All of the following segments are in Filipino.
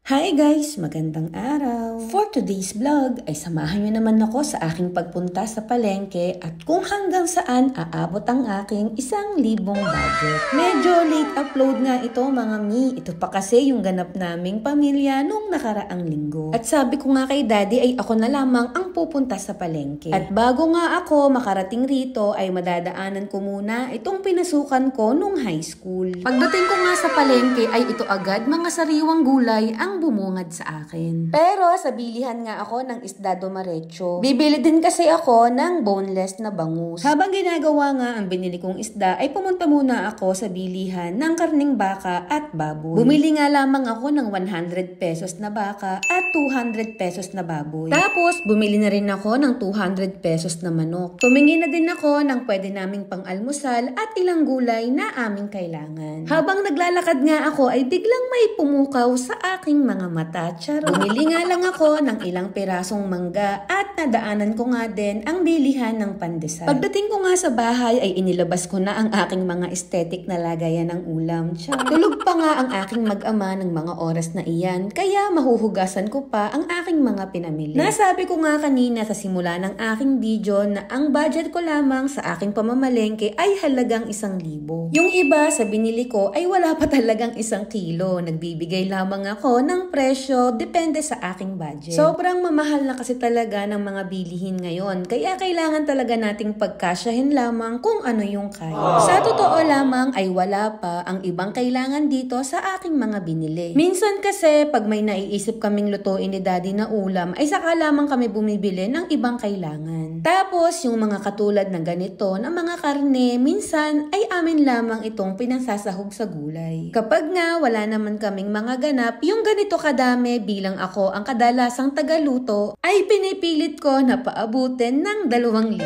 Hi guys! Magandang araw! For today's vlog ay samahan nyo naman ako sa aking pagpunta sa palengke at kung hanggang saan aabot ang aking 1,000 budget. Medyo late upload nga ito mga mi. Ito pa kasi yung ganap naming pamilya nung nakaraang linggo. At sabi ko nga kay daddy ay ako na lamang ang pupunta sa palengke. At bago nga ako makarating rito ay madadaanan ko muna itong pinasukan ko nung high school. Pagdating ko nga sa palengke ay ito agad mga sariwang gulay ang bumungad sa akin. Pero sa bilihan nga ako ng isda dumaretso. Bibili din kasi ako ng boneless na bangus. Habang ginagawa nga ang binili kong isda ay pumunta muna ako sa bilihan ng karning baka at baboy. Bumili nga lamang ako ng 100 pesos na baka at 200 pesos na baboy. Tapos bumili na rin ako ng 200 pesos na manok. Tumingin na din ako ng pwede naming pang-almusal at ilang gulay na aming kailangan. Habang naglalakad nga ako ay biglang may pumukaw sa aking mga mata. Charo. Bumili nga lang ako ng ilang pirasong mangga at nadaanan ko nga din ang bilihan ng pandesal. Pagdating ko nga sa bahay ay inilabas ko na ang aking mga aesthetic na lagayan ng ulam. Charo. Tulog pa nga ang aking mag-ama ng mga oras na iyan kaya mahuhugasan ko pa ang aking mga pinamili. Nasabi ko nga kanina sa simula ng aking video na ang budget ko lamang sa aking pamamalengke ay halagang 1,000. Yung iba sa binili ko ay wala pa talagang 1 kilo. Nagbibigay lamang ako ng presyo depende sa aking budget. Sobrang mamahal na kasi talaga ng mga bilihin ngayon kaya kailangan talaga nating pagkasyahin lamang kung ano yung kaya. Sa totoo lamang ay wala pa ang ibang kailangan dito sa aking mga binili. Minsan kasi pag may naiisip kaming lutuin ni daddy na ulam ay saka lamang kami bumibili ng ibang kailangan. Tapos yung mga katulad ng ganito na mga karne minsan ay amin lamang itong pinagsasahog sa gulay. Kapag nga wala naman kaming mga ganap, yung ganito kadami bilang ako ang kadalasang tagaluto ay pinipilit ko na paabutin ng 2,000.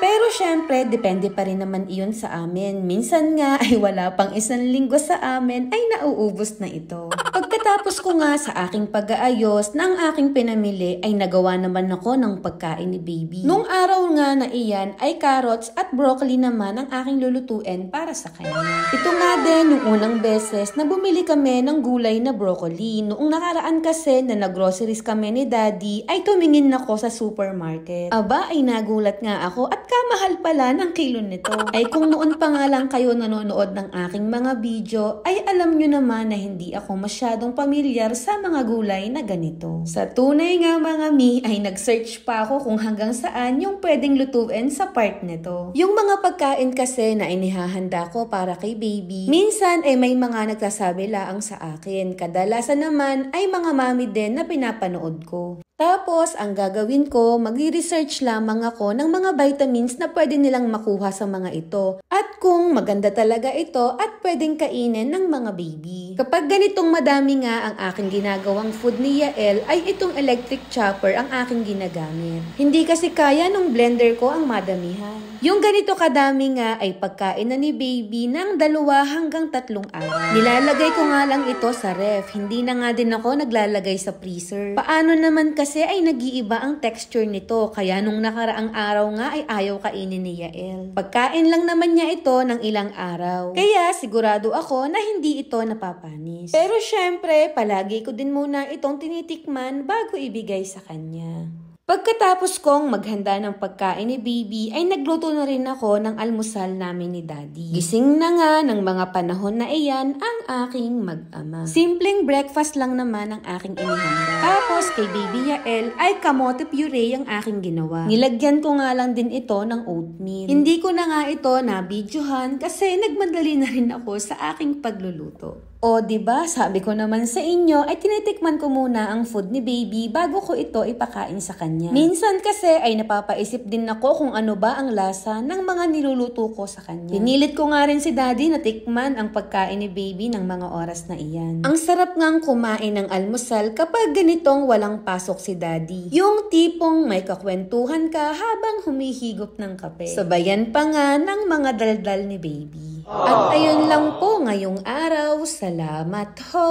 Pero syempre, depende pa rin naman iyon sa amin. Minsan nga ay wala pang 1 linggo sa amin ay nauubos na ito. Pagkatapos ko nga sa aking pag-aayos ng aking pinamili ay nagawa naman ako ng pagkain ni baby. Nung araw nga na iyan ay carrots at broccoli naman ang aking lulutuin para sa kanya. Ito nga din yung unang beses na bumili kami ng gulay na broccoli. Noong nakaraan kasi na nag-groceries kami ni daddy ay tumingin ako sa supermarket. Aba ay nagulat nga ako at kamahal pala ng kilo nito. Ay kung noon pa nga lang kayo nanonood ng aking mga video, ay alam nyo naman na hindi ako masyadong pamilyar sa mga gulay na ganito. Sa tunay nga mga mi, ay nag-search pa ako kung hanggang saan yung pwedeng lutuin sa part nito. Yung mga pagkain kasi na inihahanda ko para kay baby, minsan ay may mga nagsasabi laang sa akin. Kadalasan naman ay mga mami din na pinapanood ko. Tapos, ang gagawin ko, mag-research lamang ako ng mga vitamins na pwede nilang makuha sa mga ito. At kung maganda talaga ito at pwedeng kainin ng mga baby. Kapag ganitong madami nga ang aking ginagawang food ni Yael, ay itong electric chopper ang aking ginagamit. Hindi kasi kaya nung blender ko ang madamihan. Yung ganito kadami nga ay pagkain na ni baby ng 2 hanggang 3 araw. Nilalagay ko nga lang ito sa ref. Hindi na nga din ako naglalagay sa freezer. Paano naman kasi ay nag-iiba ang texture nito kaya nung nakaraang araw nga ay ayaw kainin ni Yael. Pagkain lang naman niya ito ng ilang araw. Kaya sigurado ako na hindi ito napapanis. Pero syempre, palagi ko din muna itong tinitikman bago ibigay sa kanya. Pagkatapos kong maghanda ng pagkain ni baby ay nagluto na rin ako ng almusal namin ni daddy. Gising na nga ng mga panahon na iyan ang aking mag-ama. Simpleng breakfast lang naman ang aking inihanda. Tapos kay baby Yael ay kamote puree ang aking ginawa. Nilagyan ko nga lang din ito ng oatmeal. Hindi ko na nga ito na-videohan kasi nagmadali na rin ako sa aking pagluluto. O diba, sabi ko naman sa inyo ay tinitikman ko muna ang food ni baby bago ko ito ipakain sa kanya. Minsan kasi ay napapaisip din ako kung ano ba ang lasa ng mga niluluto ko sa kanya. Pinilit ko nga rin si daddy na tikman ang pagkain ni baby ng mga oras na iyan. Ang sarap ngang kumain ng almusal kapag ganitong walang pasok si daddy. Yung tipong may kakwentuhan ka habang humihigop ng kape. Sabayan pa nga ng mga daldal ni baby. At ayun lang po ngayong araw. Salamat ho!